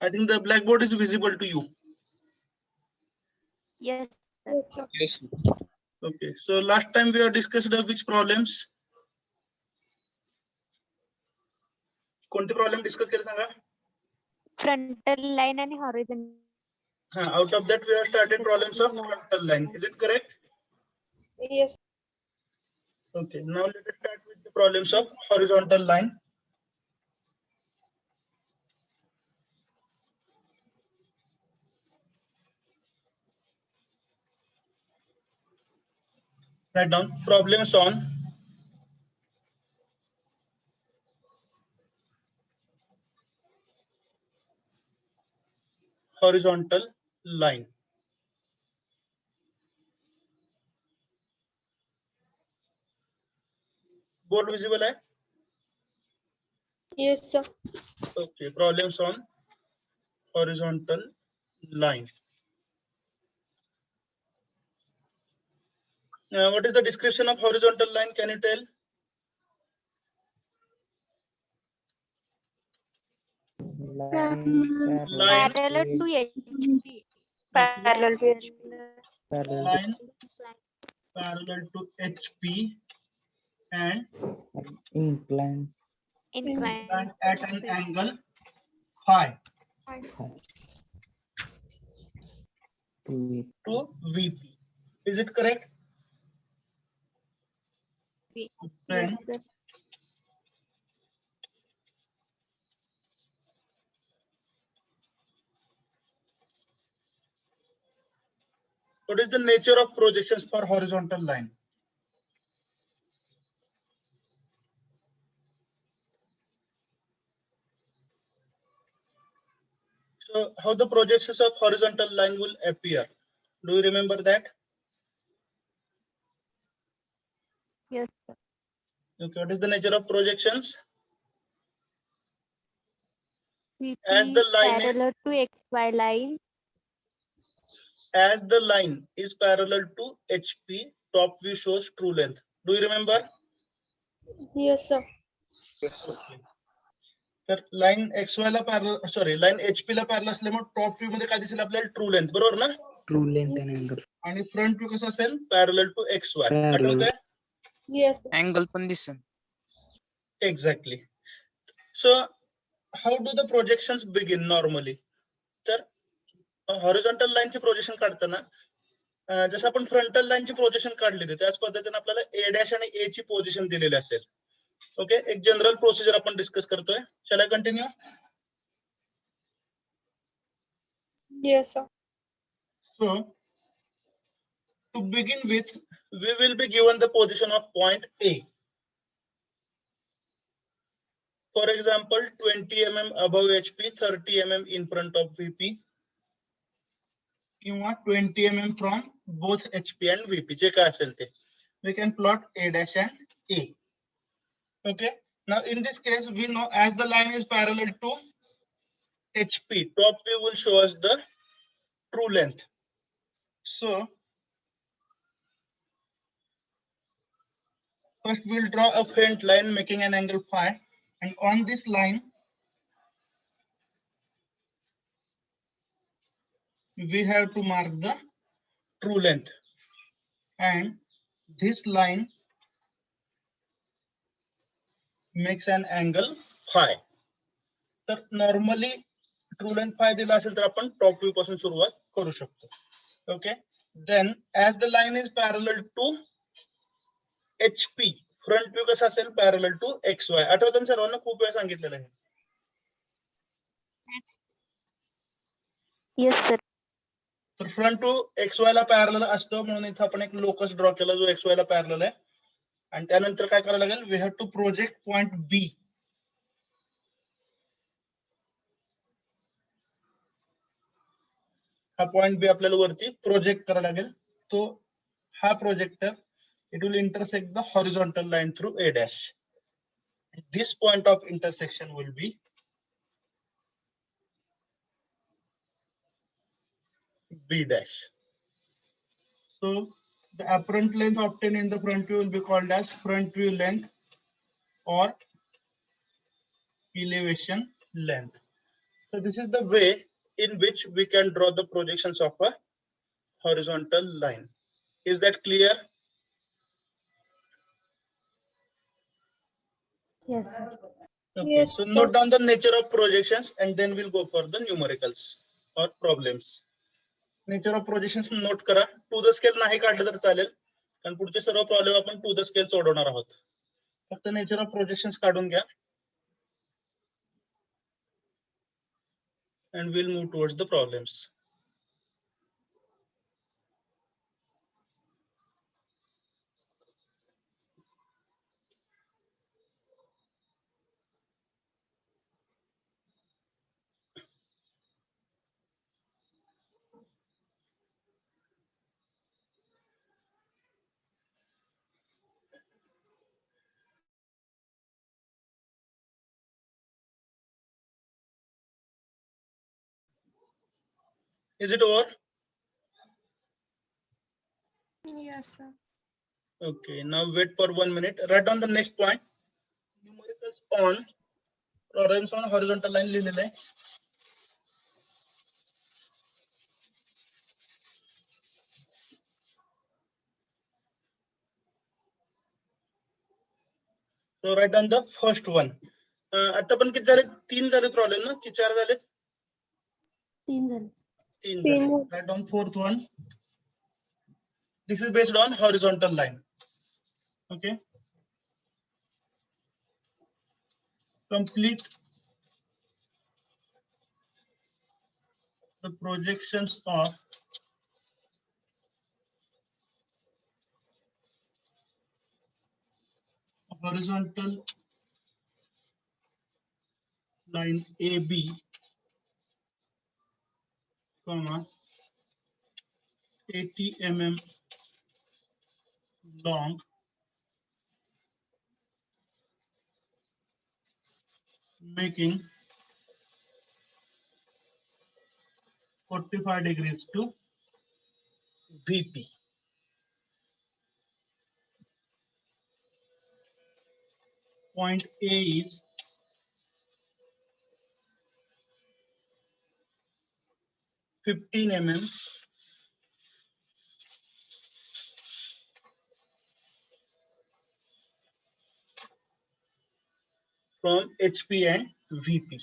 I think the blackboard is visible to you. Yes. Yes, sir. Yes. Okay. So last time we have discussed which problems? कोणते problem discuss केले सांगा? Frontal line and horizontal. Out of that we have started problems of frontal line. Is it correct? Yes. Okay. Now let us start with the problems of horizontal line. Write down problems on horizontal line. Board visible है? Yes, sir. Okay. Problems on horizontal line. What is the description of horizontal line? Can you tell? Line Parallel to HP. Parallel to HP. line parallel to HP and Incline Incline. at an angle phi to to VP. Is it correct? Then Yes, sir. what is the nature of projections for horizontal line? So how the projections of horizontal line will appear? Do you remember that? Yes, sir. Okay, what is the nature of projections? VP As the line is parallel to XY line. as the line is parallel to HP, top view shows true length. Do you remember? Yes, sir. तर line XY ला parallel sorry line HP ला parallel असल्यामुळे top view मध्ये काय दिसेल आपल्याला true length बरोबर ना true length and angle. आणि front view कसं असेल पॅरल टू XY Parallel. आठवतंय Yes. Angle पण दिसेल. Exactly so how do the projections begin normally तर हॉरिझॉन्टल लाईनचे प्रोजेक्शन काढताना जसं आपण फ्रंटल लाईनची प्रोजेक्शन काढली होती त्याच पद्धतीने आपल्याला A डॅश आणि A ची पोझिशन दिलेली असेल ओके एक जनरल प्रोसिजर आपण डिस्कस करतोय चला continue Yes, sir. So to begin with we will be given the position of point A. For example 20 mm above HP 30 mm in front of VP किंवा 20 mm from both HP and VP जे काय असेल ते we can plot A dash and A. Okay, now in this case we know as the line is parallel to HP top view will show us the true length. So first we'll draw a faint line making an angle phi and on this line we have to mark the true length and this line makes an angle phi. तर normally true length phi दिला असेल तर आपण top view पासून सुरुवात करू शकतो okay then as the line is parallel to HP front view कसा असेल पॅरलल टू XY आठवतं सर्वांना खूप वेळा सांगितलेलं आहे Yes, sir. तर फ्रंट टू XY ला पॅरलल असतो म्हणून इथं आपण एक लोकस ड्रॉ केला जो XY ला पॅरलल आहे आणि त्यानंतर काय करायला लागेल we have to project point B हा पॉइंट बी आपल्याला वरती प्रोजेक्ट करायला लागेल तो हा projector it will intersect the horizontal line through A dash. This point of intersection will be B dash. So the apparent length obtained in the front view will be called as front view length or elevation length. So this is the way in which we can draw the projections of a horizontal line. Is that clear? Yes, sir. Okay, Yes, so sir. note down the nature of projections and then we'll go for the numericals or problems. Nature of projections note करा. To the scale नाही काढलं तर चालेल, कारण पुढचे सर्व problem आपण to the scale सोडवणार आहोत. फक्त नेचर ऑफ प्रोजेक्शन्स काढून घ्या and we'll move towards the problems. Is it over? Yes, sir. Okay, now wait for 1 minute. Write down the next point. Numericals on problems on horizontal line लिहिलेलं आहे. So write down the first one. आता पण किती झाले? 3 झाले problem ना की 4 झाले? 3 झाले. 3 तीन. झाले. Write down fourth one. This is based on horizontal line. Okay. Complete the projections of horizontal line AB, comma 80 mm long, making 45 degrees to VP. Point A is 15 mm from HP and VP.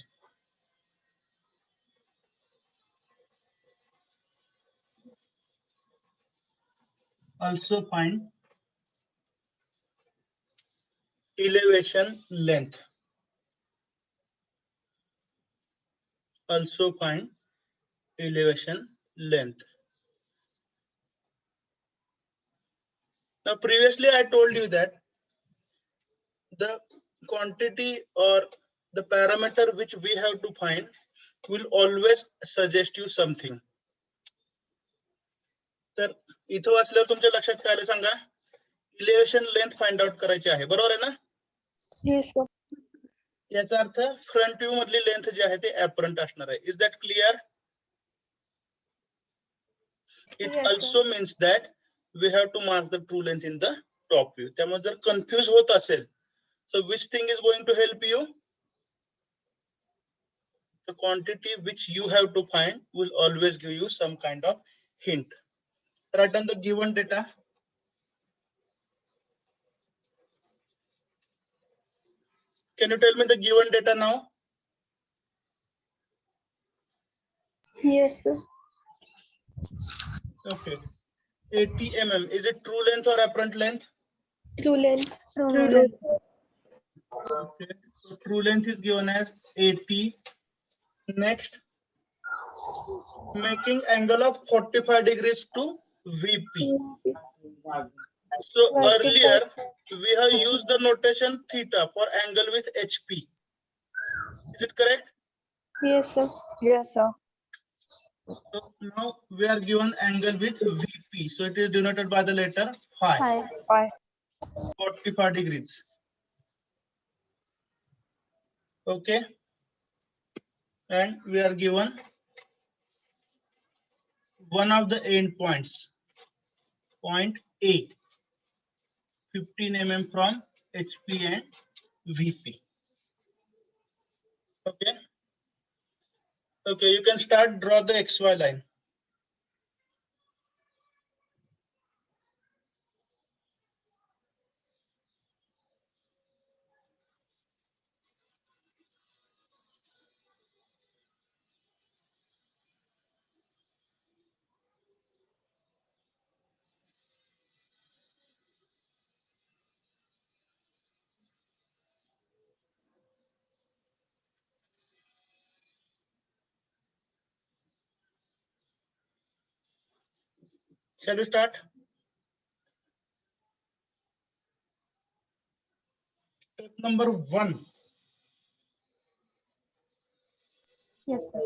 Also find elevation length. Also find elevation length. Now previously I told you that the quantity or the parameter which we have to find will always suggest you something. तर इथं वाचल्यावर तुमच्या लक्षात काय आलं सांगा? Elevation length find out करायची आहे, बरोबर आहे ना? Yes, sir. याचा अर्थ फ्रंट व्ह्यू मधली लेंथ जी आहे ते ऍपरंट असणार आहे. Is that clear? It Yes, also means that we have to mark the true length in the top view. त्यामुळे जर कन्फ्युज होत असेल, so which thing is going to help you? The quantity which you have to find will always give you some kind of hint. Write down the given data. Can you tell me the given data now? Yes, sir. Okay. 80 mm. Is it true length or apparent length? True length. True length. Okay. So true length is given as 80. Next, making angle of 45 degrees to VP. So earlier we have used the notation theta for angle with HP. Is it correct? Yes, sir. Yes, sir. So now we are given angle with VP. So it is denoted by the letter phi. Phi. Phi. 45 degrees. Okay. And we are given one of the end points, point A, 15 mm from HP and VP. Okay. Okay, you can start draw the XY line. Shall we start? Step number 1. Yes, sir.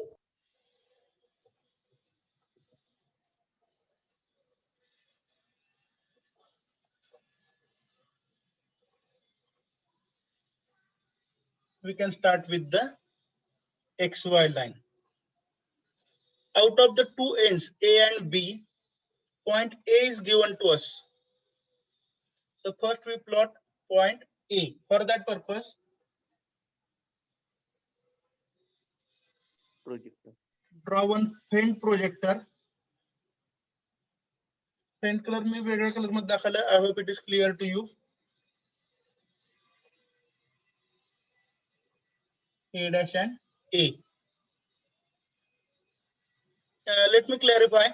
We can start with the XY line. Out of the two ends A and B, point A is given to us. So first we plot point A. For that purpose, Projector. draw one faint projector. Faint color मी वेगळ्या color मध्ये दाखवला. I hope it is clear to you. A dash and A. Let me clarify.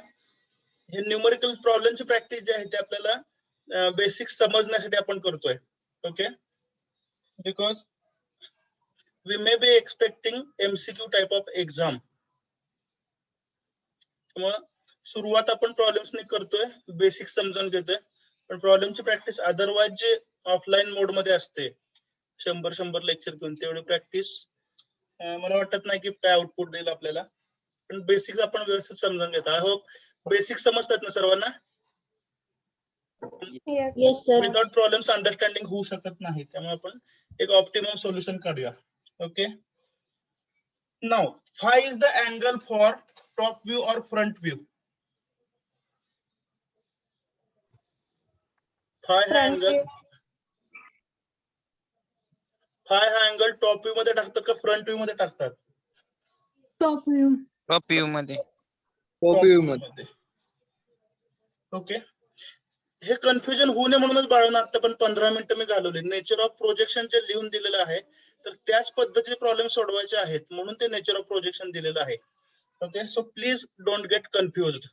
हे numerical प्रॉब्लेमची practice जी आहे ते आपल्याला basic समजण्यासाठी आपण करतोय. Okay, because we may be expecting MCQ type of exam. मग सुरुवात आपण प्रॉब्लेम्सने करतोय, बेसिक समजून घेतोय, पण प्रॉब्लेमची प्रॅक्टिस अदरवाइज जे ऑफलाईन मोड मध्ये असते 100 लेक्चर घेऊन तेवढी प्रॅक्टिस मला वाटत नाही की काय आउटपुट देईल आपल्याला, पण बेसिक आपण व्यवस्थित समजून घेतो. आय होप बेसिक समजतात ना सर्वांना. Yes, sir. Without problems understanding होऊ शकत नाही, त्यामुळे आपण एक ऑप्टिमम सोल्युशन काढूया. Okay, now phi is the angle for top view or front view. phi हा Front अँगल, view. phi हा अँगल टॉप व्ह्यू मध्ये टाकतात का फ्रंट व्ह्यू मध्ये टाकतात? Top view. टॉप व्ह्यू मध्ये. टॉप व्ह्यू मध्ये. ओके, हे कन्फ्युजन होऊ नये म्हणूनच बाळवून आता पण 15 मिनिटं मी घालवली. नेचर ऑफ प्रोजेक्शन जे लिहून दिलेलं आहे तर त्याच पद्धतीचे प्रॉब्लेम सोडवायचे आहेत, म्हणून ते नेचर ऑफ प्रोजेक्शन दिलेलं आहे. Okay, so please don't get confused.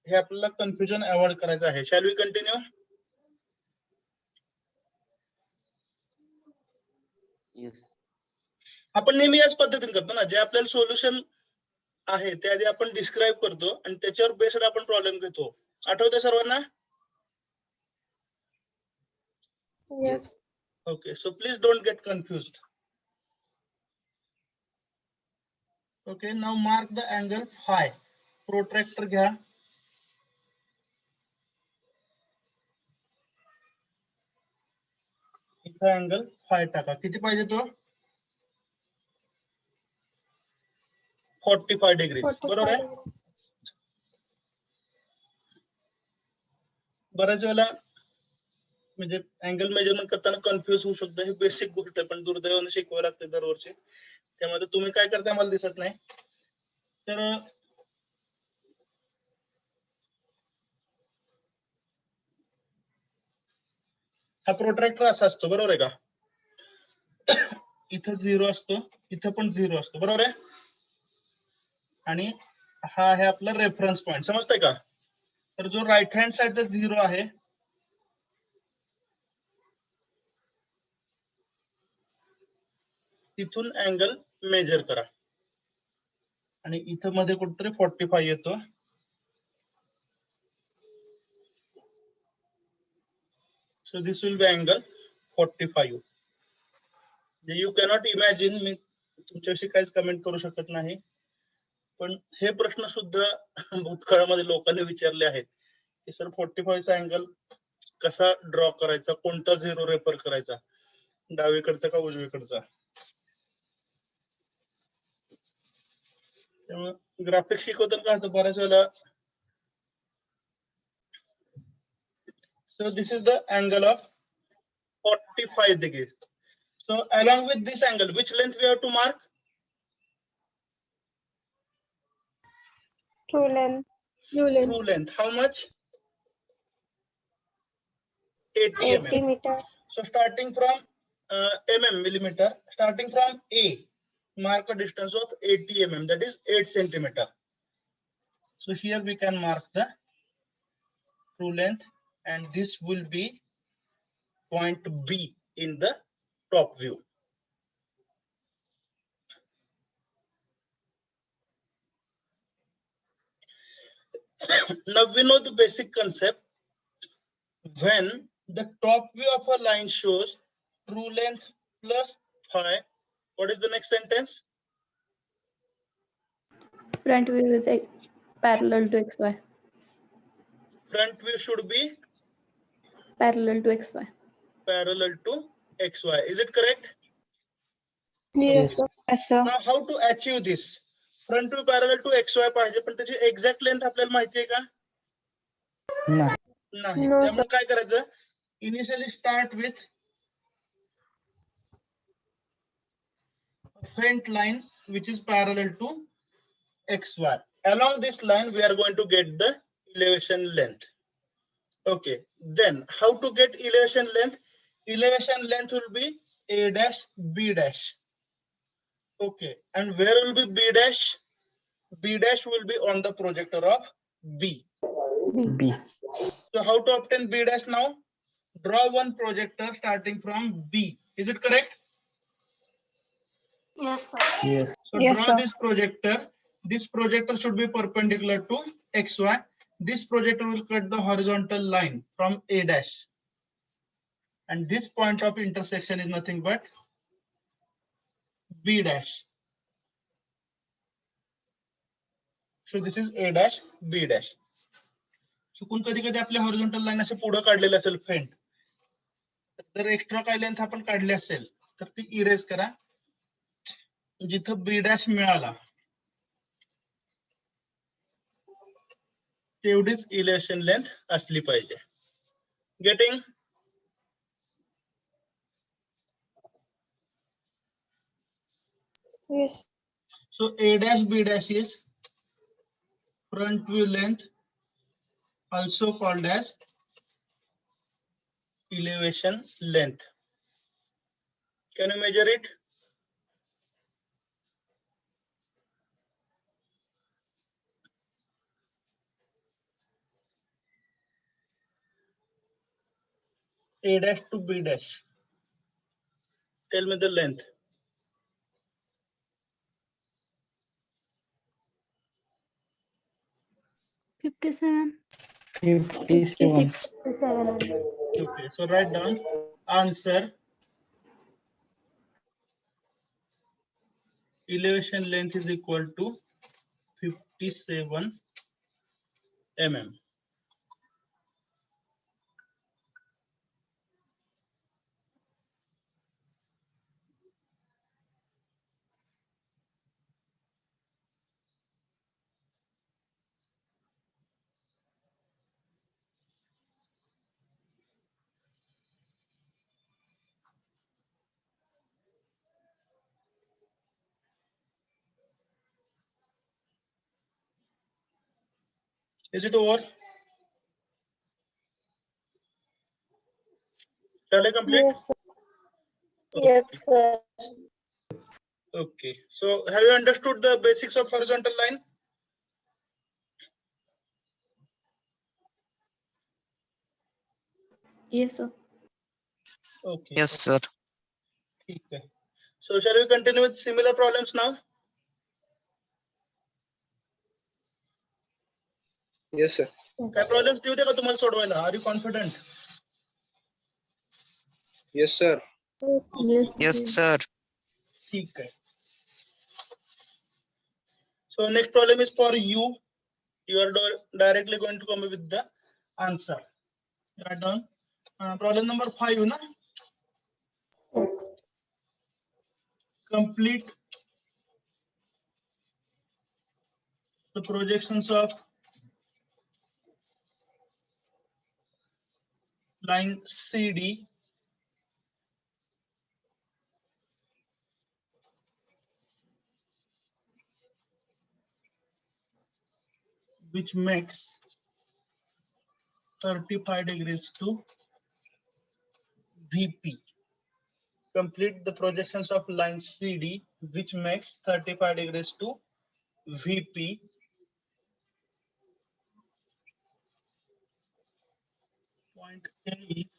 हे आपल्याला कन्फ्युजन अवॉइड करायचं आहे. Shall we continue? Yes. आपण नेहमी याच पद्धतीने करतो ना, जे आपल्याला सोल्युशन आहे ते आधी आपण डिस्क्राईब करतो आणि त्याच्यावर बेस्ड आपण प्रॉब्लेम घेतो. आठवतं सर्वांना? Yes. Okay, so please don't get confused. Okay, now mark the angle phi. Protractor घ्या. इथं अँगल phi टाका. किती पाहिजे तो? 45 डिग्रीज. बरोबर आहे? बऱ्याच वेळेला म्हणजे अँगल मेजरमेंट करताना कन्फ्युज होऊ शकतं. हे बेसिक गोष्ट आहे, पण दुर्दैवाने शिकवावं लागते दरवर्षी. त्यामुळे तुम्ही काय करताय मला दिसत नाही. तर हा प्रोट्रॅक्टर असा असतो, बरोबर आहे का? इथं 0 असतो, इथं पण 0 असतो, बरोबर आहे? आणि हा आहे आपला रेफरन्स पॉइंट. समजतंय का? तर जो राईट हँड साइडचा 0 आहे तिथून अँगल मेजर करा आणि इथं मध्ये कुठेतरी 45 येतो. So this will be angle 45. You cannot imagine, मी तुमच्याशी काहीच कमेंट करू शकत नाही, पण हे प्रश्न सुद्धा भूतकाळामध्ये लोकांनी विचारले आहेत की सर 45 चा अँगल कसा ड्रॉ करायचा, कोणता 0 रेफर करायचा, डावीकडचा का उजवीकडचा? त्यामुळे ग्राफिक्स शिकवताना काय होतं बऱ्याच वेळेला. So this is the angle of 45 degrees. So along with this angle, which length we have to mark? True length. True length. True length. How much? 80 80 mm. meter. So starting from millimeter, starting from A, mark a distance of 80 mm, that is 8 centimeter. So here we can mark the true length, and this will be point B in the top view. Now we know the basic concept. When the top view of a line shows true length plus phi, what is the next sentence? Front view is parallel to XY. Front view should be Parallel to XY. parallel to XY. Is it correct? Yes, sir. Yes, sir. Now how to achieve this? Front view parallel to XY पाहिजे, पण त्याची exact length आपल्याला माहिती आहे का? नाही. नाही. No, त्यामुळे काय करायचं? Initially start with faint line which is parallel to XY. Along this line, we are going to get the elevation length. Okay. Then how to get elevation length? Elevation length will be A dash, B dash. Okay. And where will be B dash? B dash will be on the projector of B. B. So how to obtain B dash now? Draw one projector starting from B. Is it correct? Yes, sir. Yes. So Yes, draw sir. this projector. This projector should be perpendicular to XY. This projector will cut the horizontal line from A dash. And this point of intersection is nothing but B dash. So this is A dash, B dash. चुकून कधी कधी आपल्या horizontal line असे पुढे काढलेले असेल फेंट, जर एक्स्ट्रा काय लेंथ आपण काढली असेल तर ती इरेज करा. जिथं बी डॅश मिळाला तेवढीच इलेव्हेशन लेंथ असली पाहिजे. Getting? Yes. So A dash B dash is front view length, also called as elevation length. Can you measure it? A dash to B dash. Tell me the length. 57. 57. 57. Okay, so write down answer. Elevation length is equal to 57 mm. Is it over? Shall I complete? Yes, sir. Yes, sir. Okay. So have you understood the basics of horizontal line? Yes, sir. Okay. Yes, sir. Okay. So shall we continue with similar problems now? Yes, sir. काय problems देऊ दे का तुम्हाला सोडवायला? Are you confident? Yes, sir. Yes, Yes, sir. ठीक आहे. So next problem is for you. You are directly going to come with the answer. Write down. Problem number 5, na? Yes. Complete the projections of line CD which makes 35 degrees to VP. Complete the projections of line CD, which makes 35 degrees to VP. Point A is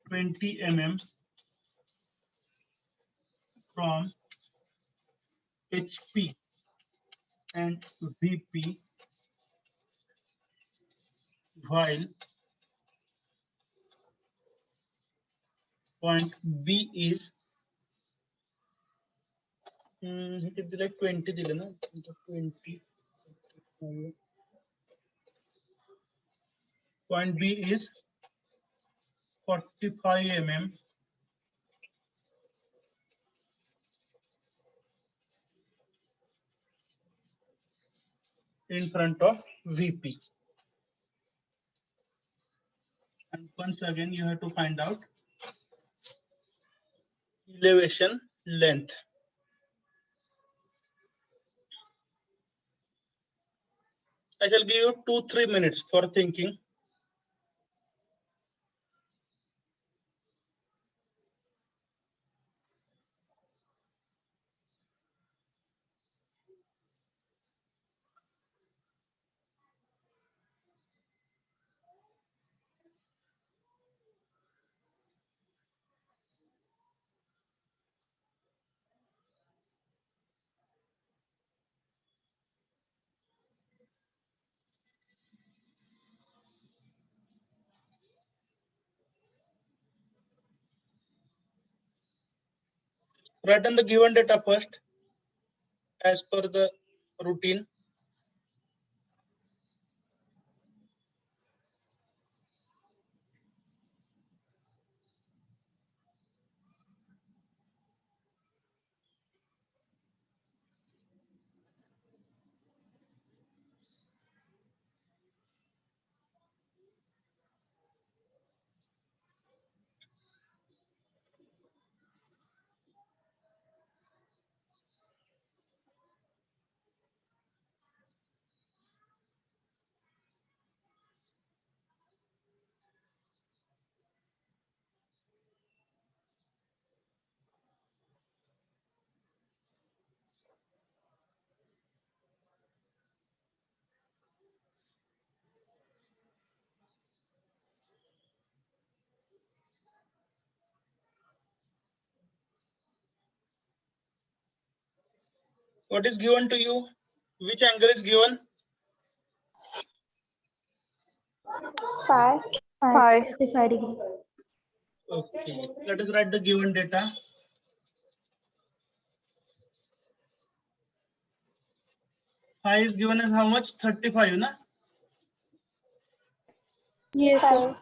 20 mm from HP and VP, while point B is like 20 दिले ना 20. Point B is 45 mm in front of VP. And once again, you have to find out elevation length. I shall give you 2-3 minutes for thinking. Write down the given data first, as per the routine. What is given to you? Which angle is given? 5. 35 degrees. Okay, let us write the given data. Phi is given as how much? 35, na? Yes, sir.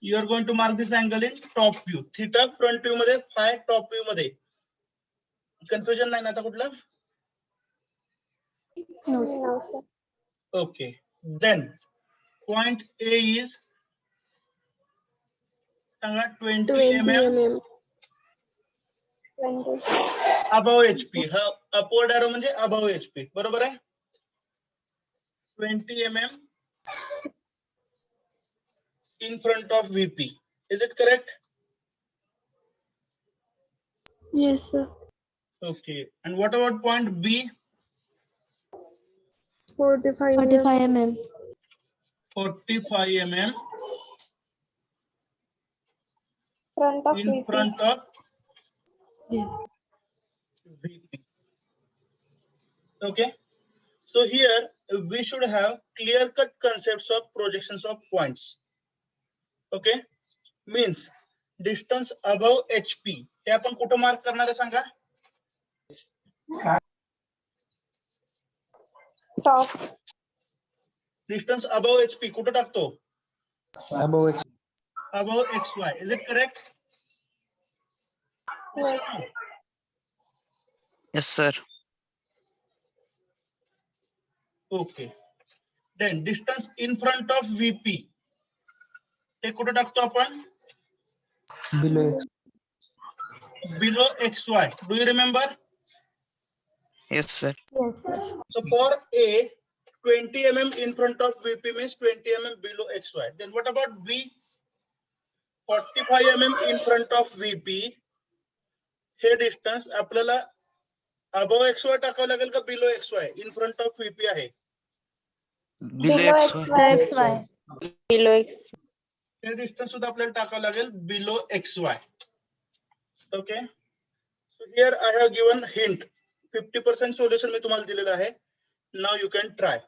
You are going to mark this angle in top view. Theta front view मध्ये, phi top view मध्ये. Confusion नाही ना आता कुठला? No, sir. No, sir. Okay. Then point A is 20 20 mm mm. 20. above HP. हा upward arrow म्हणजे above HP. बरोबर आहे? 20 mm in front of VP. Is it correct? Yes, sir. Okay. And what about point B? 45 45 mm. 45 mm front of in VP. front of Yeah. VP. Okay. So here we should have clear-cut concepts of projections of points. Okay. Means distance above HP. हे आपण कुठं mark करणार आहे सांगा? Top. Distance above HP कुठं टाकतो? Above X. Above XY. Is it correct? Yes. Yes, sir. Okay. Then distance in front of VP. हे कुठं टाकतो आपण? Below X. Below XY. Do you remember? Yes, sir. Yes, sir. So for A, 20 mm in front of VP means 20 mm below XY. Then what about B? 45 mm in front of VP. हे distance आपल्याला above XY टाकावं लागेल का below XY? In front of VP आहे. Below XY. XY. Below X. हे distance सुद्धा आपल्याला टाकावं लागेल below XY. Okay. So here I have given hint. 50% solution मी तुम्हाला दिलेलं आहे. Now you can try.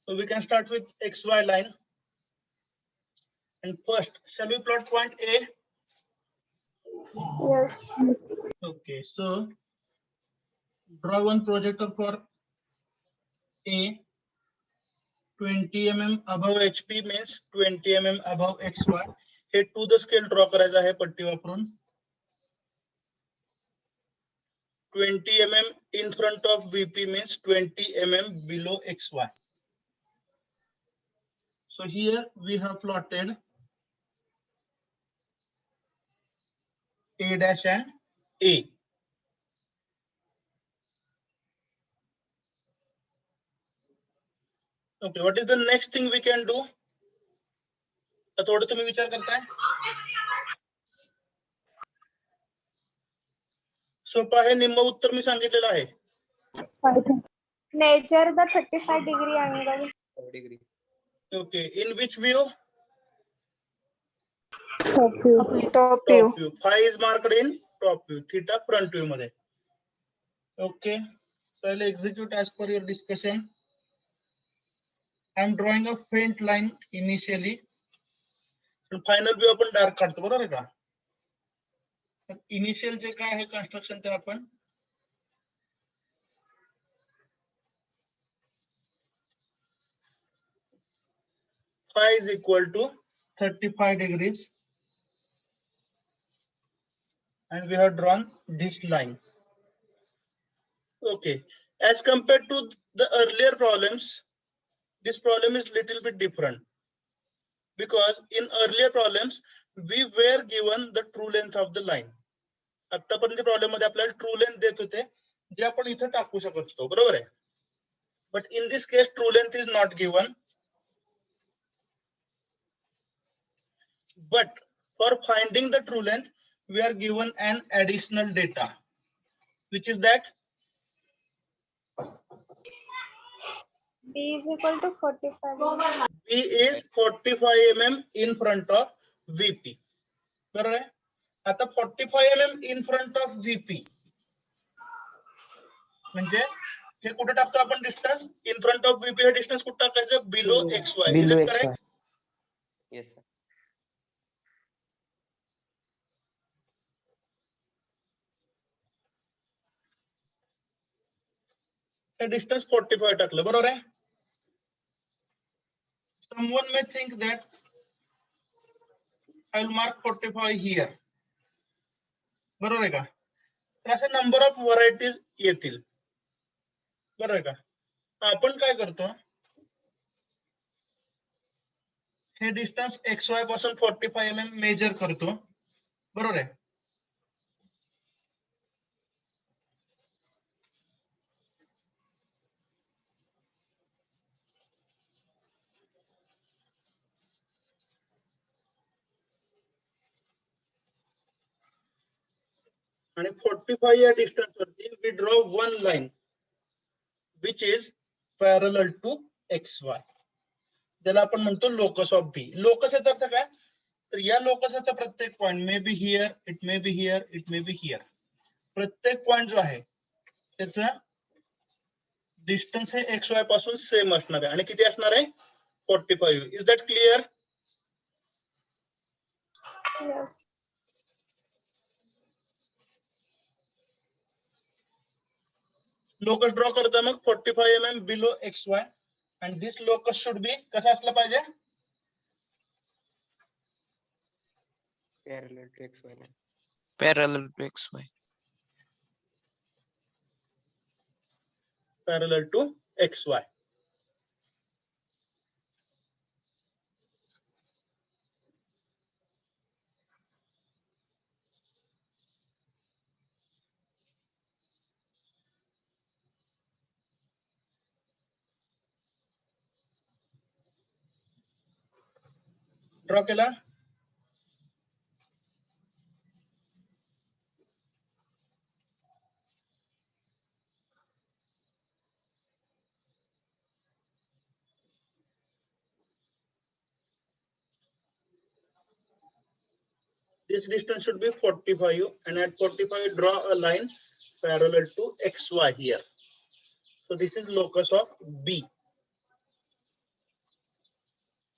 So we can start with XY line. And first, shall we plot point A? Yes. Okay, so draw one projector for A. 20 mm above HP means 20 mm above XY. हे to the scale draw करायचं आहे पट्टी वापरून. 20 mm in front of VP means 20 mm below XY. So here we have plotted A dash and A. Okay, what is the next thing we can do? तर थोडं तुम्ही विचार करताय. सोपं आहे, निम्म उत्तर मी सांगितलेलं आहे. Measure the 35-degree angle. Degree. Okay, in which view? Top view. Top Top view. Phi is marked in top view. Theta front view मध्ये. Okay, so I'll execute as per your discussion. I'm drawing a faint line initially. And final view आपण dark काढतो, बरोबर आहे का? Initial जे काय आहे construction ते आपण phi is equal to 35 degrees. And we have drawn this line. Okay, as compared to the earlier problems, this problem is little bit different. Because in earlier problems, we were given the true length of the line. आतापर्यंत problem मध्ये आपल्याला true length देत होते, जे आपण इथे टाकू शकत होतो, बरोबर आहे. But in this case, true length is not given. But for finding the true length, we are given an additional data, which is that B is equal to 45. B is 45 mm in front of VP. बरोबर आहे. आता 45 mm in front of VP म्हणजे हे कुठे टाकतो आपण distance? In front of VP हे distance कुठे टाकायचं? Below XY. Is Below it XY. correct? Yes, sir. हे डिस्टन्स 45 टाकलं, बरोबर आहे. Someone may think that I'll mark 45 here. बरोबर आहे का? तर असे नंबर ऑफ व्हरायटीज येतील, बरोबर आहे का? आपण काय करतो, हे डिस्टन्स XY पासून 45 mm मेजर करतो, बरोबर आहे. आणि 45 या डिस्टन्स वरती we draw one line which is parallel to XY. ज्याला आपण म्हणतो लोकस ऑफ बी. लोकस याचा अर्थ काय? तर या लोकसचा प्रत्येक point may be here, it may be here, it may be here, प्रत्येक पॉइंट जो आहे त्याचा डिस्टन्स हे एक्स वाय पासून सेम असणार आहे आणि किती असणार आहे 45. Is that clear? Yes. Locus draw करता मग 45 mm below x Y and this locus should be कसं असलं पाहिजे? Parallel to XY line. Parallel to XY. Parallel to XY. Draw केला? This distance should be 45 and at 45 draw a line parallel to XY here. So this is locus of B.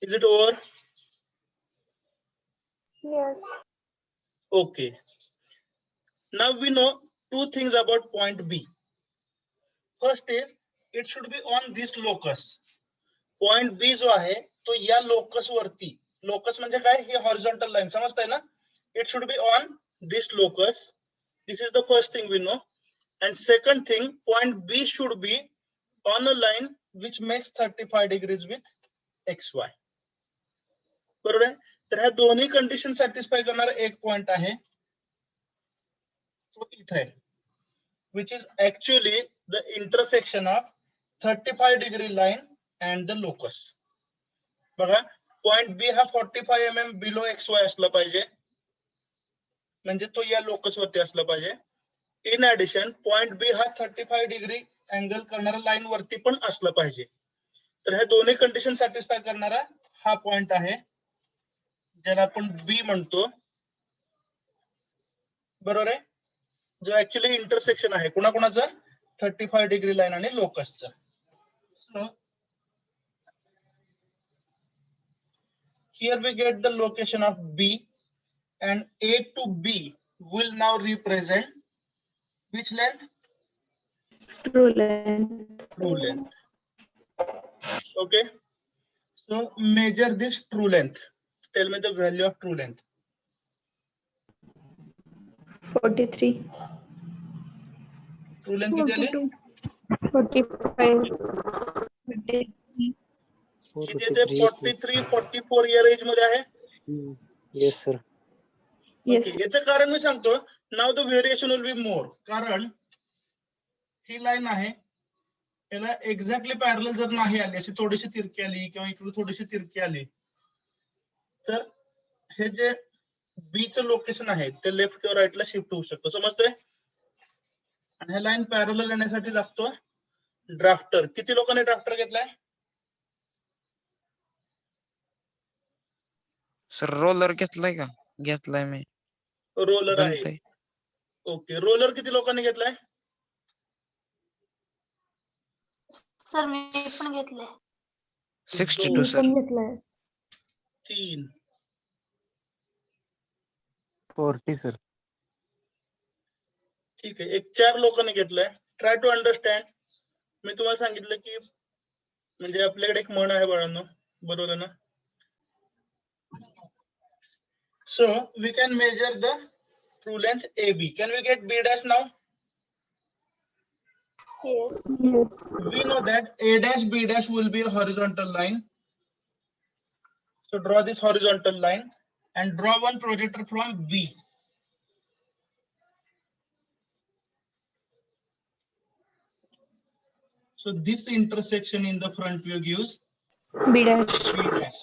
Is it over? Yes. Okay. Now we know two things about point B. First is it should be on this locus. Point B जो आहे तो या locus वरती. Locus म्हणजे काय? ही horizontal line समजताय ना? It should be on this locus. This is the first thing we know. And second thing, point B should be on a line which makes 35 degrees with XY. बरोबर आहे? तर ह्या दोन्ही condition satisfy करणारा एक point आहे तो इथे आहे, which is actually the intersection of 35 degree line and the locus. बघा पॉइंट बी हा 45 mm बिलो XY असला पाहिजे, म्हणजे तो या लोकस वरती असला पाहिजे. इन ऍडिशन पॉइंट बी हा 35 डिग्री अँगल करणारा लाईन वरती पण असला पाहिजे. तर ह्या दोन्ही कंडिशन सॅटिस्फाय करणारा हा पॉइंट आहे ज्याला आपण बी म्हणतो. बरोबर आहे? जो ऍक्च्युअली इंटरसेक्शन आहे कुणाकुणाचं 35 डिग्री लाईन आणि लोकसचं. So here we get the location of B and A to B will now represent which length? True length. True length. Okay. So measure this true length. Tell me the value of true length. 43. True length किती आली? 45. किती येते? 43, 44 year as मध्ये आहे. Yes, sir. Yes. Okay. याचं कारण मी सांगतो. नाव the variation will be more. कारण ही लाईन आहे याला एक्झॅक्टली पॅरलल जर नाही आली, अशी थोडीशी तिरकी आली किंवा इकडे थोडीशी तिरकी आली, तर हे जे बीचं लोकेशन आहे ते लेफ्ट किंवा राईटला शिफ्ट होऊ शकतं. समजतंय? आणि हे लाईन पॅरलल येण्यासाठी लागतो ड्राफ्टर. किती लोकांनी ड्राफ्टर घेतलाय? सर रोलर घेतलाय का? घेतलाय मी. रोलर आहे. जमतंय. ओके. रोलर किती लोकांनी घेतलाय? सर मी पण घेतले. 62 सर. घेतलाय. 3. 40, sir. ठीक आहे. एक 4 लोकांनी घेतलंय. Try to understand. मी तुम्हाला सांगितलं की म्हणजे आपल्याकडे एक म्हण आहे बाळांनो, बरोबर आहे ना? So we can measure the true length AB. Can we get B dash now? Yes. Yes. We know that A dash B dash will be a horizontal line. So draw this horizontal line and draw one projector from B. So this intersection in the front view gives B dash. B dash.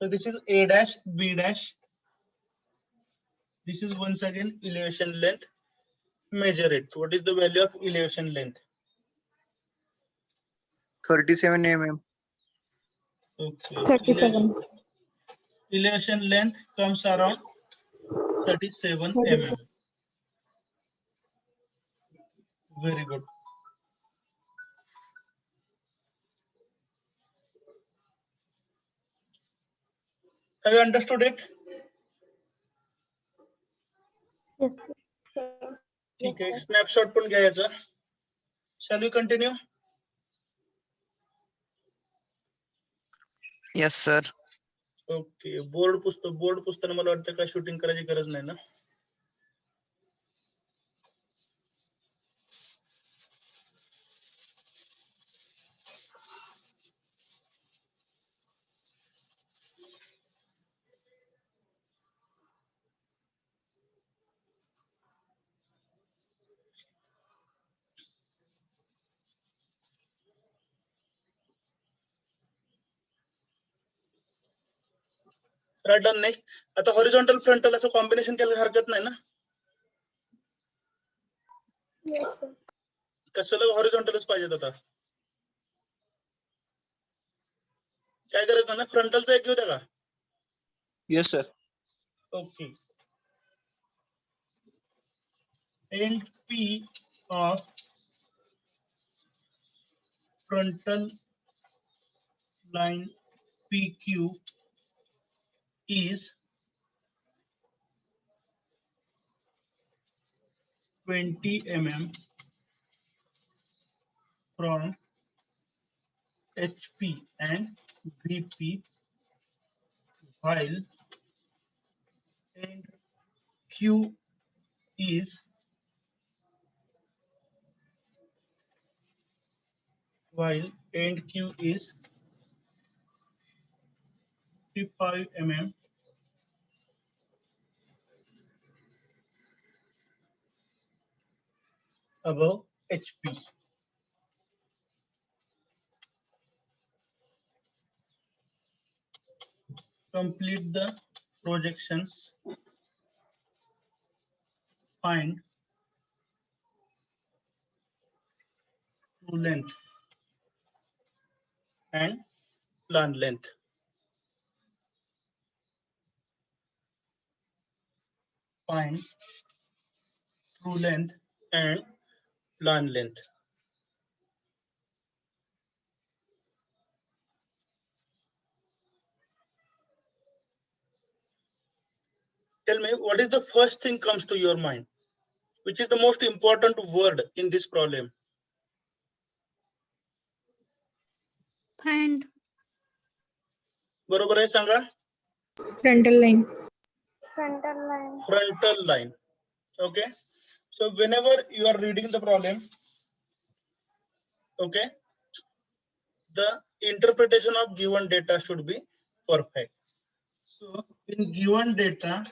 So this is A dash, B dash. This is once again elevation length. Measure it. What is the value of elevation length? 37 mm. Okay. 37. elevation length comes around 37 mm. Very good. Have you understood it? Yes, sir. ठीक है, Yes, sir. Snapshot पण घ्यायचा. Shall we continue? Yes, sir. Okay, board पुसताना मला वाटतं काय shooting करायची गरज नाही ना. Right done next. आता हॉरिझॉन्टल फ्रंटल असं कॉम्बिनेशन केलं हरकत नाही ना. Yes, sir. कसं हॉरिझॉन्टलच पाहिजे आता. काय करायचं ना, फ्रंटलचा एक घेऊ द्या का. Yes, sir. Okay. End P of frontal line PQ is 20 mm from HP and VP, while end Q is 55 mm above HP. Complete the projections. Find true length and plan length. Find true length and plan length. Tell me, what is the first thing comes to your mind? Which is the most important word in this problem? Find. बरोबर आहे सांगा. Frontal line. Frontal line. Frontal line. Okay. So whenever you are reading the problem, okay, the interpretation of given data should be perfect. So in given data,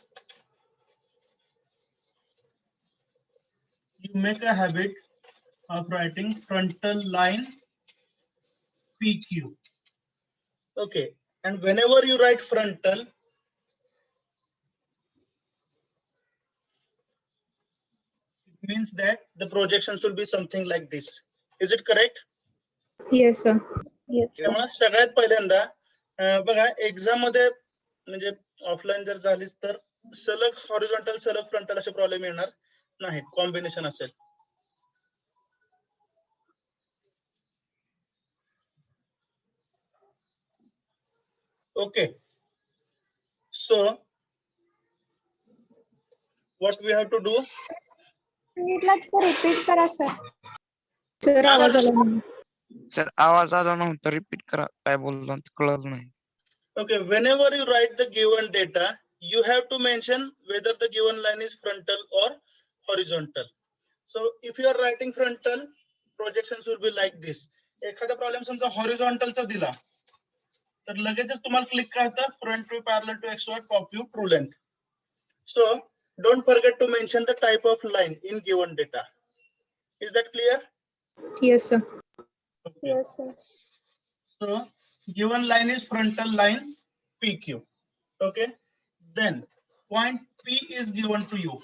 you make a habit of writing frontal line PQ. Okay. And whenever you write frontal, it means that the projections will be something like this. Is it correct? Yes, sir. Yes, sir. त्यामुळे सगळ्यात पहिल्यांदा बघा, exam मध्ये म्हणजे offline जर झालीच तर सलग हॉरिझॉन्टल सलग फ्रंटल असे प्रॉब्लेम येणार नाहीत, कॉम्बिनेशन असेल. Okay. So what we have to do? सांगितलं तर रिपीट करा सर. Sir, आवाज आला नाही. सर आवाज आला नव्हता, रिपीट करा काय बोलला ते कळलं नाही. Okay, whenever you write the given data, you have to mention whether the given line is frontal or horizontal. So if you are writing frontal, projections will be like this. एखादा problem समजा हॉरिझॉन्टलचा दिला तर लगेचच तुम्हाला click करता front view parallel to X Y top view true length. So don't forget to mention the type of line in given data. Is that clear? Yes, sir. Okay. Yes, sir. So given line is frontal line PQ. Okay. Then point P is given to you.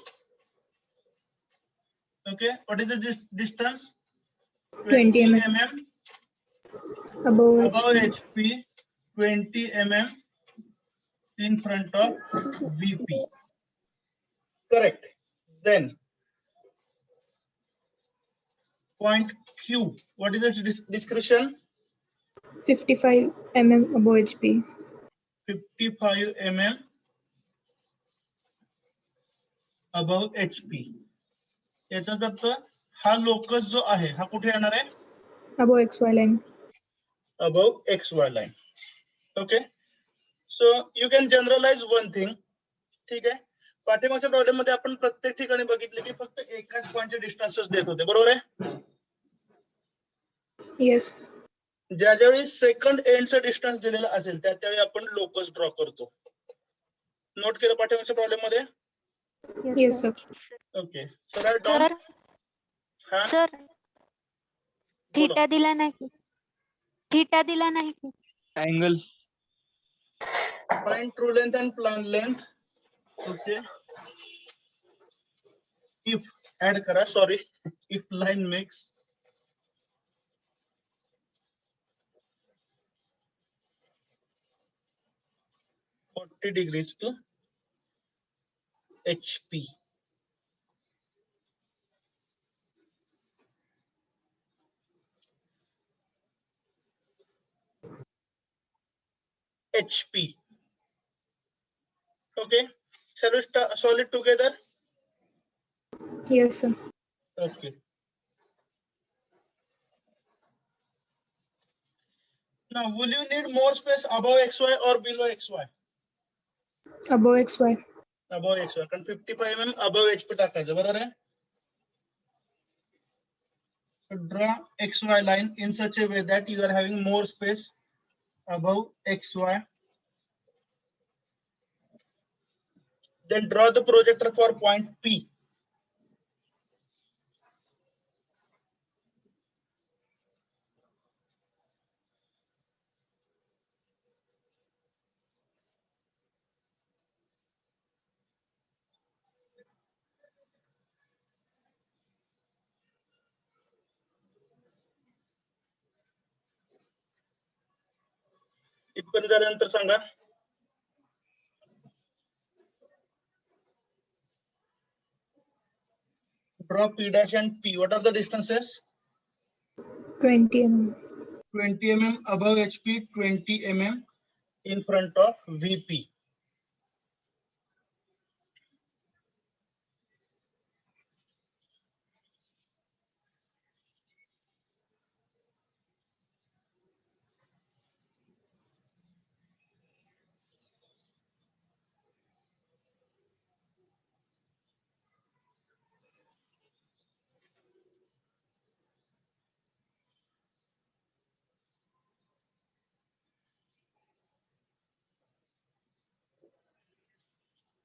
Okay. What is the distance? 20 mm. Above Above HP. HP, 20 mm in front of VP. Correct. Then point Q. What is its description? 55 mm above HP. 55 mm above HP. याचाच अर्थ हा locus जो आहे हा कुठे येणार आहे? Above XY line. Above XY line. Okay. So you can generalize one thing. ठीक आहे. पाठीमागच्या प्रॉब्लेम मध्ये आपण प्रत्येक ठिकाणी बघितले की फक्त एकाच पॉइंटचे डिस्टन्सेस देत होते, बरोबर आहे? Yes. ज्यावेळी सेकंड एंडचं डिस्टन्स दिलेलं असेल त्यावेळी आपण लोकस ड्रॉ करतो. नोट केलं पाठीमागच्या प्रॉब्लेम मध्ये? Yes, sir. Okay. So write down. Sir हा, सर बोला. थीटा दिला नाही. थीटा दिला नाही. Angle. Find true length and plan length. Okay. If add करा, sorry. If line makes 40 degrees to HP. HP. Okay. Shall we solve it together? Yes, sir. Okay. Now, will you need more space above XY or below XY? Above XY. Above XY. कारण 55 mm above HP टाकायचं, बरोबर आहे? So draw XY line in such a way that you are having more space above XY. Then draw the projector for point P. इथपर्यंत झाल्यानंतर सांगा. Draw P dash and P. What are the distances? 20 mm. 20 mm above HP, 20 mm in front of VP.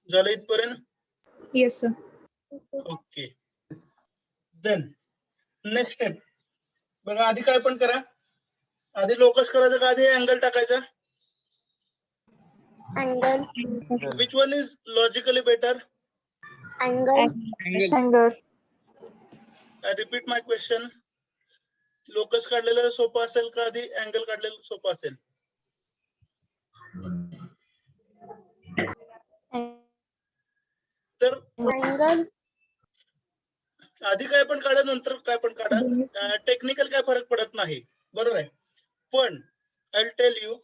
झालं इथपर्यंत? Yes, sir. Okay. Then next step बघा, आधी काय पण करा. आधी लोकस करायचं का आधी अँगल टाकायचा? Angle. Which one is logically better? Angle. Angle. I repeat my question. Locus काढलेलं सोपं असेल का आधी अँगल काढलेलं सोपं असेल? तर Angle. आधी काय पण काढा नंतर काय पण काढा, टेक्निकल काय फरक पडत नाही, बरोबर आहे? पण आय टेल यू,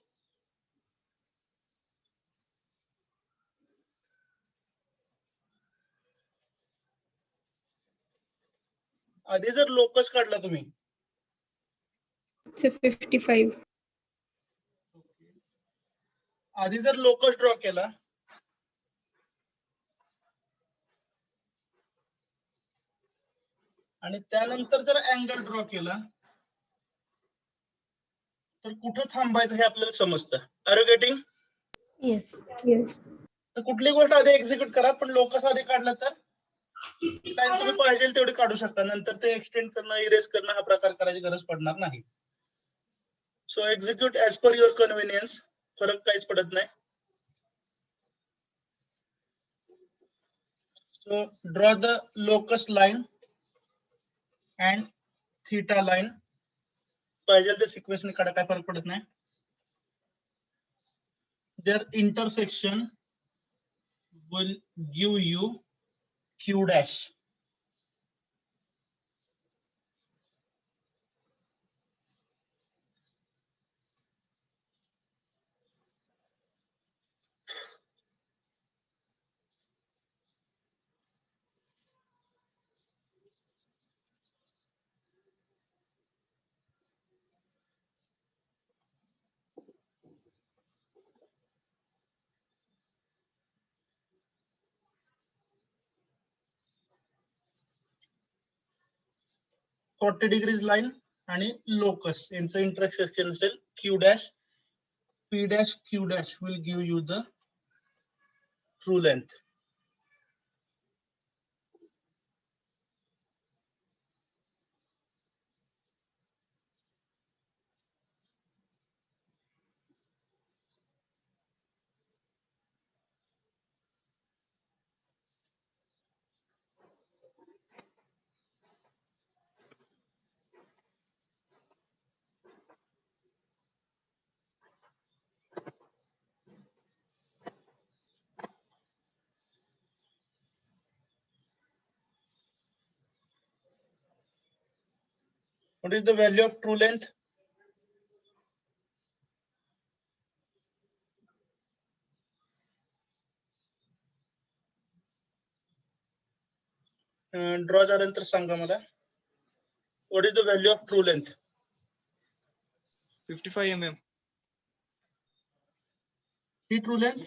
आधी जर लोकस काढला तुम्ही, It's a 55. आधी जर लोकस ड्रॉ केला आणि त्यानंतर जर अँगल ड्रॉ केला तर कुठं थांबायचं हे आपल्याला समजतं. Are you getting? Yes. Yes. तर कुठली गोष्ट आधी एक्झिक्यूट करा, पण लोकस आधी काढला तर लाईन तुम्ही पाहिजे तेवढी काढू शकता, नंतर ते एक्सटेंड करणं, इरेज करणं हा प्रकार करायची गरज पडणार नाही. So execute as per your convenience, फरक काहीच पडत नाही. So draw the locus line and theta line. पाहिजे ते सिक्वेन्सने काढा, काय फरक पडत नाही. their intersection will give you Q dash. $40 degrees line आणि locus यांचं intersection असेल Q dash. P dash Q dash will give you the true length. What is the value of true length? Draw झाल्यानंतर सांगा मला. What is the value of true length? 55 mm. He true length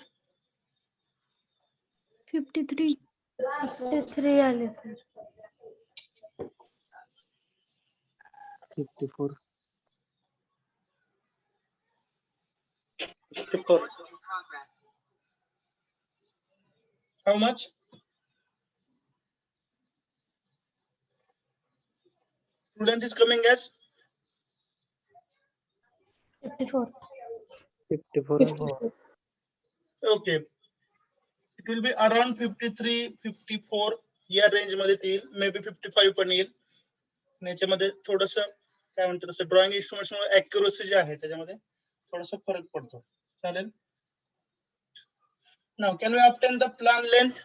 53. 53 आले sir. 54. 54. How much? True length is coming as 54. 54. okay. It will be around 53, 54 या range मध्ये येईल. May be 55 पण येईल. याच्यामध्ये थोडस काय म्हणतात तसं ड्रॉइंग इन्स्ट्रुमेंट्स मुळे ऍक्युरसी जे आहे त्याच्यामध्ये थोडासा फरक पडतो. चालेल. Now can we obtain the plan length?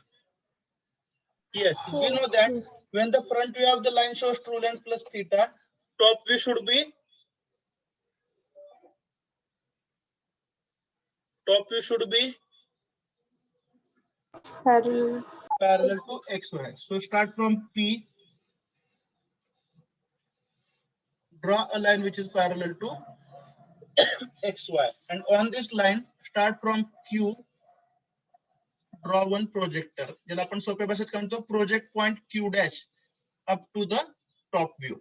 Yes, we know that when the front view of the line shows true length plus theta, top view should be parallel to XY. So start from P, draw a line which is parallel to XY, and on this line start from Q, draw one projector. ज्याला आपण सोप्या भाषेत काय म्हणतो project point Q dash up to the top view.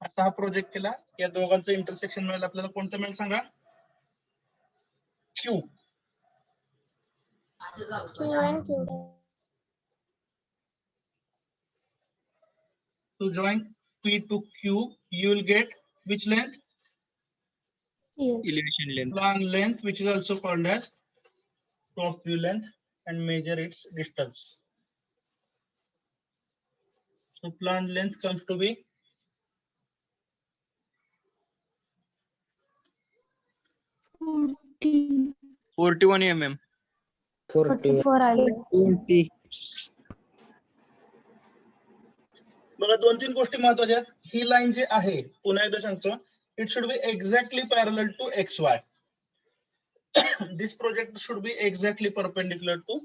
असा हा project केला. या दोघांचं इंटरसेक्शन मिळेल आपल्याला कोणतं मिळेल सांगा. Q. Q and Q dash. To join P to Q, you will get which length? Yes. Elevation length. Plan length, which is also called as top view length, and measure its distance. So plan length comes to be 41 mm. 44 आले. 20. बघा 2-3 गोष्टी महत्वाच्या आहेत. ही line जी आहे पुन्हा एकदा सांगतो, it should be exactly parallel to XY. This project should be exactly perpendicular to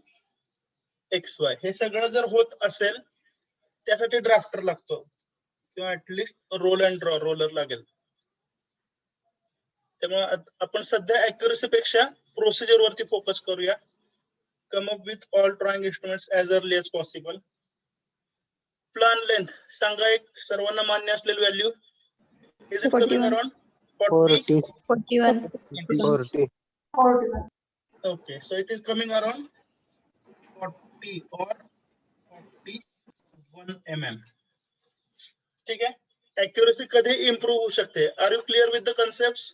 XY. हे सगळं जर होत असेल त्यासाठी ड्राफ्टर लागतो किंवा at least roll and draw roller लागेल. त्यामुळे आपण सध्या ऍक्युरसी पेक्षा प्रोसिजर वरती फोकस करूया. Come up with all drawing instruments as early as possible. Plan length सांगा एक सर्वांना मान्य असलेली value. Is it coming 41. Around 40. 41. 40. Okay, so it is coming around 40 or 41 mm. ठीक आहे. ऍक्युरसी कधी इम्प्रूव्ह होऊ शकते. Are you clear with the concepts?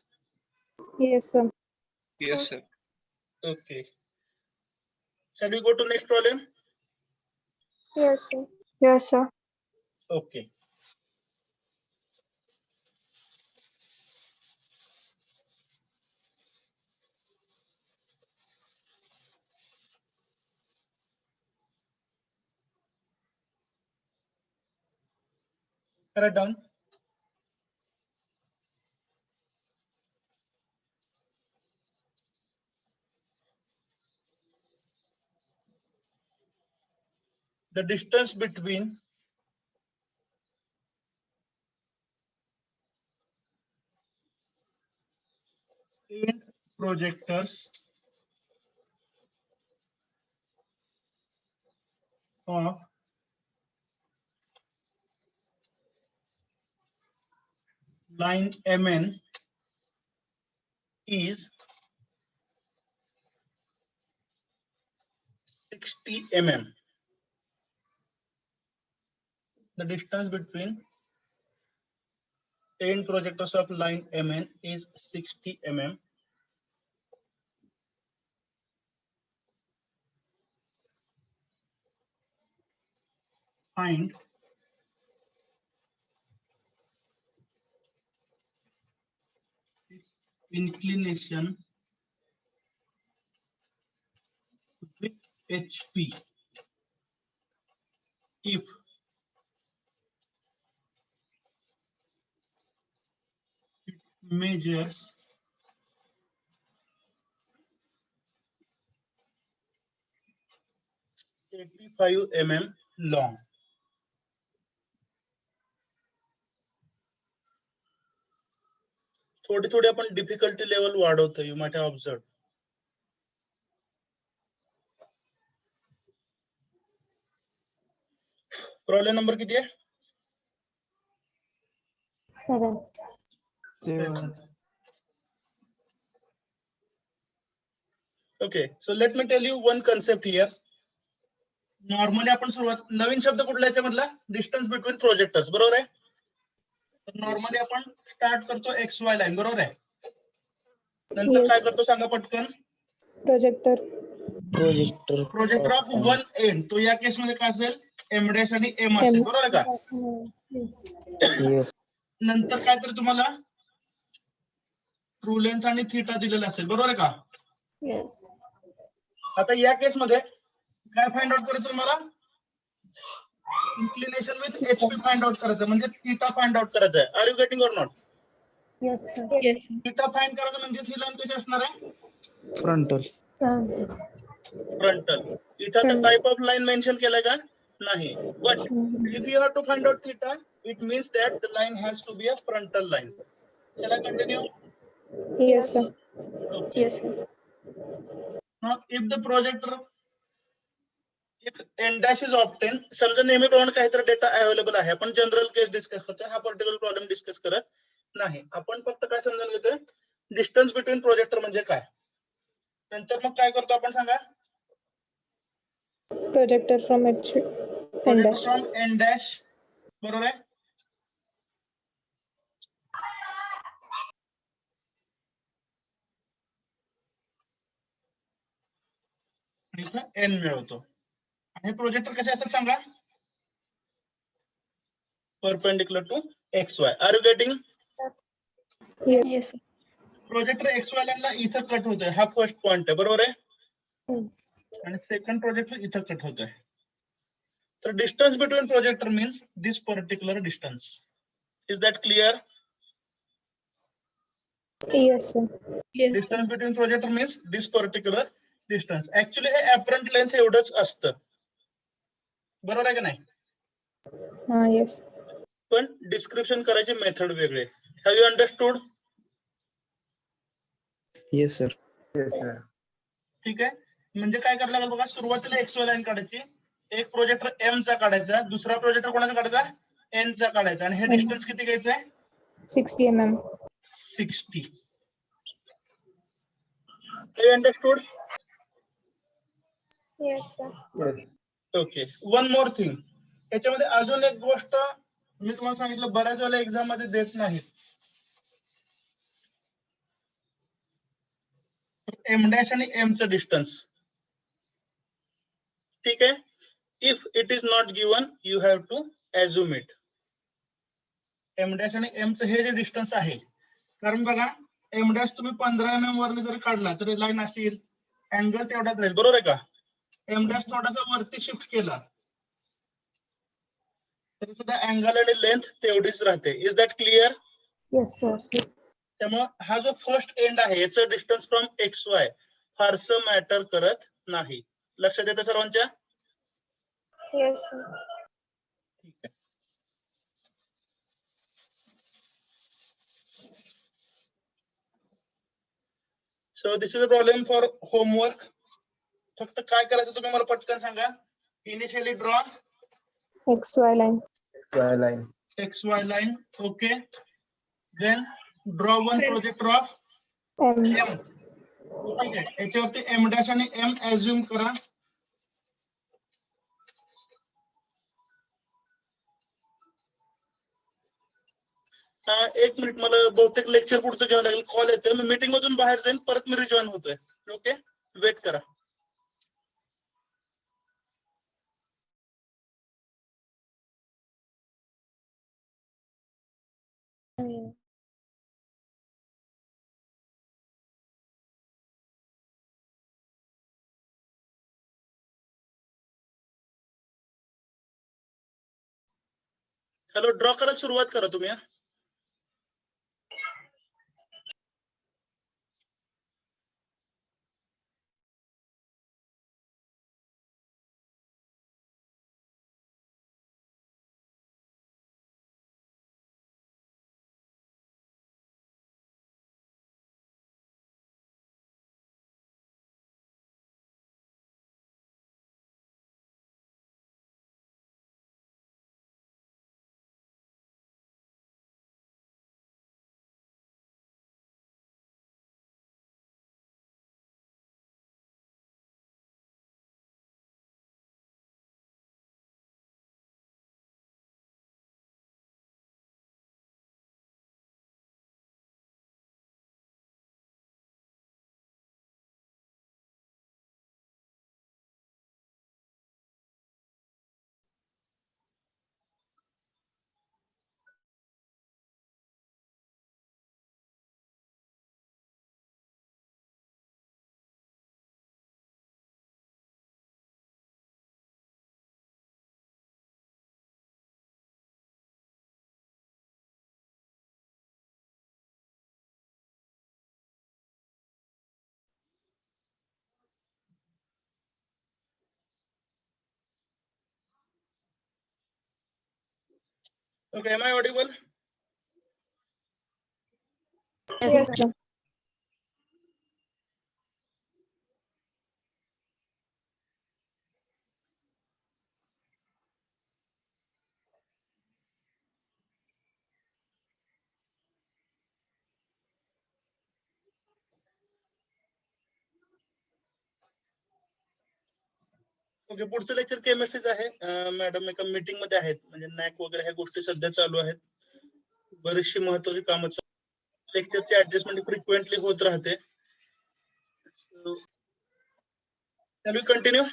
Yes, sir. Yes, sir. Okay. Shall we go to next problem? Yes, sir. Yes, sir. Okay. Write down. The distance between end projectors of line MN is 60 mm. The distance between end projectors of line MN is 60 mm. Find its inclination with HP if it measures 85 mm long. थोडी थोडी आपण difficulty level वाढवतो. You might have observed. Problem number किती आहे? 7. 7. Okay, so let me tell you one concept here. Normally आपण सुरुवात नवीन शब्द कुठला याच्यामधला? डिस्टन्स बिटवीन प्रोजेक्टर्स, बरोबर आहे? नॉर्मली आपण स्टार्ट करतो XY लाईन, बरोबर आहे? नंतर Yes. काय करतो सांगा पटकन? Projector. Projector off one and. तो या केस मध्ये काय असेल? M डॅश आणि M असेल, बरोबर आहे का? Yes. नंतर काय तर तुम्हाला ट्रू लेंथ आणि थीटा दिलेला असेल, बरोबर आहे का? Yes. आता या केस मध्ये काय फाइंड आउट करायचं तुम्हाला? Inclination with HP find out करायचं, म्हणजे थीटा फाइंड आउट करायचं आहे. Are you getting or not? Yes, sir. Yes. Theta find करायचं म्हणजे ही लाईन कशी असणार आहे? फ्रंटल. फ्रंटल. इथं तर टाइप ऑफ लाईन मेन्शन केलाय का? नाही. But if you have to find out theta, it means that the line has to be a frontal line. Shall I continue? Yes, sir. Okay. Yes, sir. Now, if the projector, if n dash is obtained, समजा नेहमीप्रमाणे काहीतरी data available आहे, आपण general case discuss करतोय, हा particular problem discuss करत नाही. आपण फक्त काय समजून घेतोय? डिस्टन्स बिटवीन प्रोजेक्टर म्हणजे काय. नंतर मग काय करतो आपण सांगा? Projector from H. N projector dash. From n dash, बरोबर आहे? इथं n मिळवतो. आणि हे प्रोजेक्टर कसे असेल सांगा? Perpendicular to XY. Are you getting? Yes, sir. Projector XY लाईनला इथं कट होतोय, हा फर्स्ट पॉइंट आहे, बरोबर आहे? Yes. आणि सेकंड प्रोजेक्टर इथं कट होतोय. तर distance between projector means this particular distance. Is that clear? Yes, sir. Yes, sir. Distance between projector means this particular distance. Actually हे ऍपरंट लेंथ एवढंच असतं, बरोबर आहे का नाही? Yes. पण डिस्क्रिप्शन करायची मेथड वेगळे. Have you understood? Yes sir. ठीक आहे. म्हणजे काय करायला लागेल बघा, सुरुवातीला XY लाईन काढायची, एक प्रोजेक्टर M चा काढायचा, दुसरा प्रोजेक्टर कोणाचा काढायचा? N चा काढायचा, आणि हे डिस्टन्स किती घ्यायचं आहे? 60 mm. 60. You understood? Yes, sir. Okay. One more thing. याच्यामध्ये अजून एक गोष्ट मी तुम्हाला सांगितलं, बऱ्याच वेळेला एक्झाम मध्ये देत नाहीत. M डॅश आणि M चं डिस्टन्स. ठीक आहे. If it is not given, you have to assume it. M dash आणि M चं हे जे डिस्टन्स आहे, कारण बघा M डॅश तुम्ही 15 mm वरने जर काढला तर लाईन अशी येईल, अँगल तेवढाच राहील, बरोबर आहे का? M डॅश थोडासा वरती शिफ्ट केला तरी सुद्धा अँगल आणि लेंथ तेवढीच राहते. Is that clear? Yes, sir. त्यामुळे हा जो फर्स्ट एंड आहे याचं डिस्टन्स फ्रॉम एक्स वाय फारसं मॅटर करत नाही. लक्षात येतं सर्वांच्या? Yes, sir. ठीक आहे. So this is a problem for homework. फक्त काय करायचं तुम्ही मला पटकन सांगा. Initially draw XY line. XY line. Okay. Then draw one projector of M. M. ठीक आहे. याच्यावरती M डॅश आणि M अज्युम करा. एक मिनिट, मला बहुतेक लेक्चर पुढचं घ्यावं लागेल. कॉल येतोय. मी मीटिंग मधून बाहेर जाईन, परत मी रिजॉईन होतोय. ओके, वेट करा. हॅलो, ड्रॉ करायला सुरुवात करा तुम्ही. Okay, am I audible? Yes, sir. Okay, पुढचं लेक्चर केमिस्ट्रीच आहे. मॅडम एका मीटिंग मध्ये आहेत, म्हणजे नॅक वगैरे ह्या गोष्टी सध्या चालू आहेत. बरीचशी महत्वाची कामं लेक्चरची ऍडजस्टमेंट फ्रिक्वेंटली होत राहते. Shall we continue?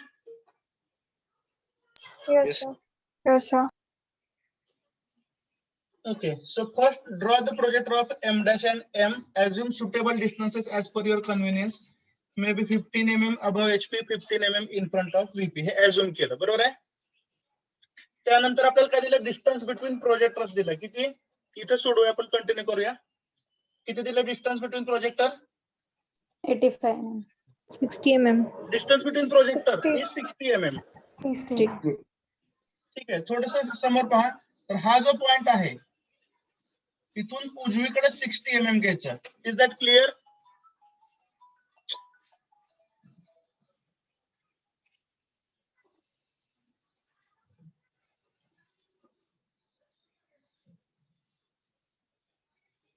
Yes, sir. Yes, sir. Okay, so first draw the projector of M dash and M. Assume suitable distances as per your convenience. Maybe 15 mm above HP, 15 mm in front of VP. Hey assume केलं, बरोबर आहे. त्यानंतर आपल्याला काय दिलं? Distance between projectors दिलं. किती? इथं सोडूया, आपण कंटिन्यू करूया. किती दिलं distance between projector? 85 mm. 60 mm. Distance between projector 60. Is 60 mm. ठीक आहे, थोडस समोर पहा. तर हा जो पॉइंट आहे इथून उजवीकडे 60 mm घ्यायचा. Is that clear?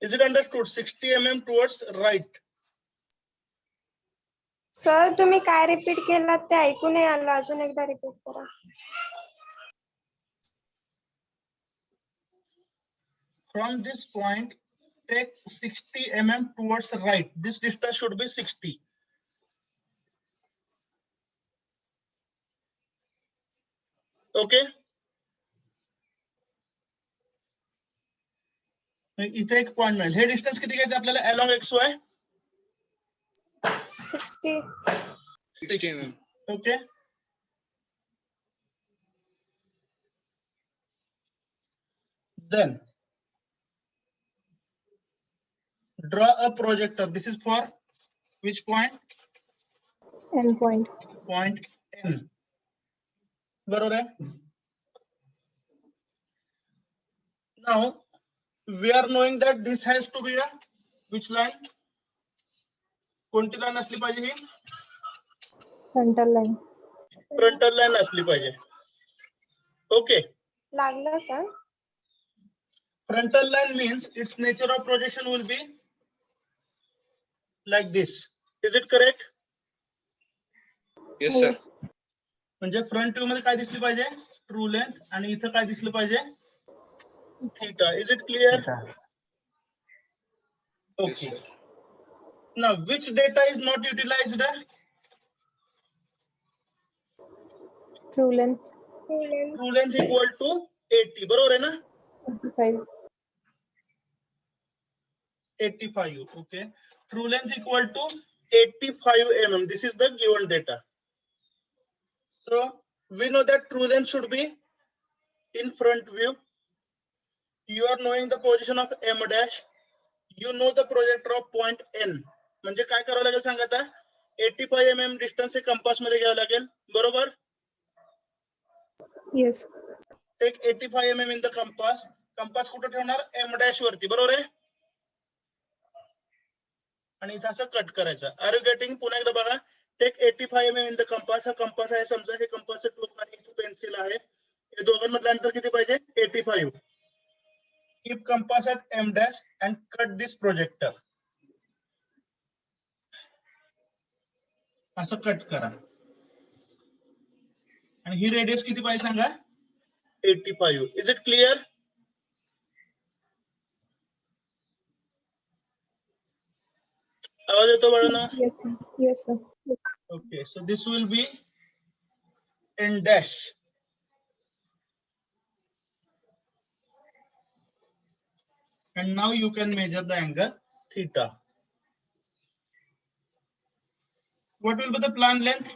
Is it understood? 60 mm towards right. Sir तुम्ही काय रिपीट केलात ते ऐकू नाही आलं. अजून एकदा रिपीट करा. From this point, take 60 mm towards right. This distance should be 60. Okay. इथे एक पॉइंट मिळेल. हे डिस्टन्स किती घ्यायचं आपल्याला along x Y? 60. 60 mm. Okay. Then draw a projector. This is for which point? Endpoint. Point N. बरोबर आहे. Now we are knowing that this has to be a which line? कोणती line असली पाहिजे ही? Frontal line. Frontal line असली पाहिजे. Okay. लागलं का? Frontal line means its nature of projection will be like this. Is it correct? Yes, sir. Yes. म्हणजे front view मध्ये काय दिसली पाहिजे? True length. आणि इथं काय दिसलं पाहिजे? Theta. Is it clear? Okay. Yes, sir. Now which data is not utilized? True length. True length equal to 80. बरोबर आहे ना? 25. 85. Okay. True length equal to 85 mm. This is the given data. So we know that true length should be in front view. You are knowing the position of M dash. You know the projector of point N. म्हणजे काय करावं लागेल सांगा आता? 85 mm distance हे compass मध्ये घ्यावं लागेल. बरोबर? Yes. Take 85 mm in the compass. Compass कुठे ठेवणार? M dash वरती. बरोबर आहे? आणि इथं असं कट करायचं. Are you getting? पुन्हा एकदा बघा. Take 85 mm in the compass. हा कंपास आहे समजा. हे कंपासचं टोक आणि इथं पेन्सिल आहे. हे दोघांमधलं अंतर किती पाहिजे? 85. Keep compass at M dash and cut this projector. असं कट करा. आणि ही रेडियस किती पाहिजे सांगा? 85. Is it clear? आवाज येतो बाळांनो? Yes. Sir. Yes, sir. Okay, so this will be N dash. And now you can measure the angle theta. What will be the plan length?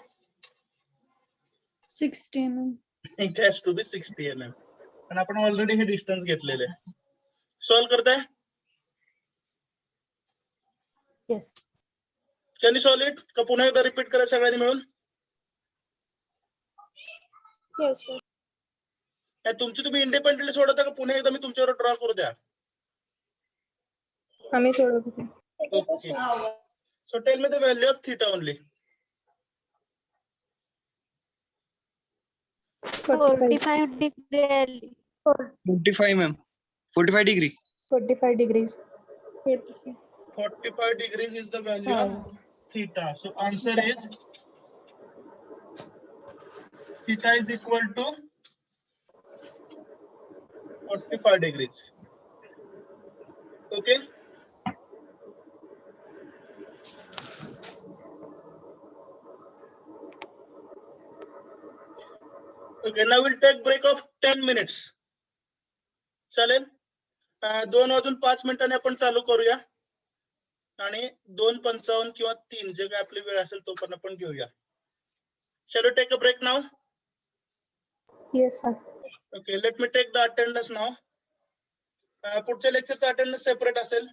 60 mm. It has to be 60 mm. आणि आपण already हे distance घेतलेले. Solve करताय? Yes. Can you solve it? का पुन्हा एकदा repeat करा सगळ्यांनी मिळून? Yes sir. या तुमची तुम्ही इंडिपेंडेंटली सोडवता का पुन्हा एकदा मी तुमच्यावर ड्रॉ करू द्या? आम्ही सोडवतो. Okay. So tell me the value of theta only. 45. 45 degree. 45 ma'am. 45 degree. 45 degrees. 45 degrees is the value of theta. So answer is theta is equal to 45 degrees. Okay. Okay, now we'll take break of 10 minutes. चालेल? 2 वाजून 5 मिनिटांनी आपण चालू करूया. आणि 2:55 किंवा 3 जे काय आपली वेळ असेल तो पण आपण घेऊया. Shall we take a break now? Yes, sir. Okay, let me take the attendance now. पुढच्या लेक्चरचा अटेंडन्स सेपरेट असेल.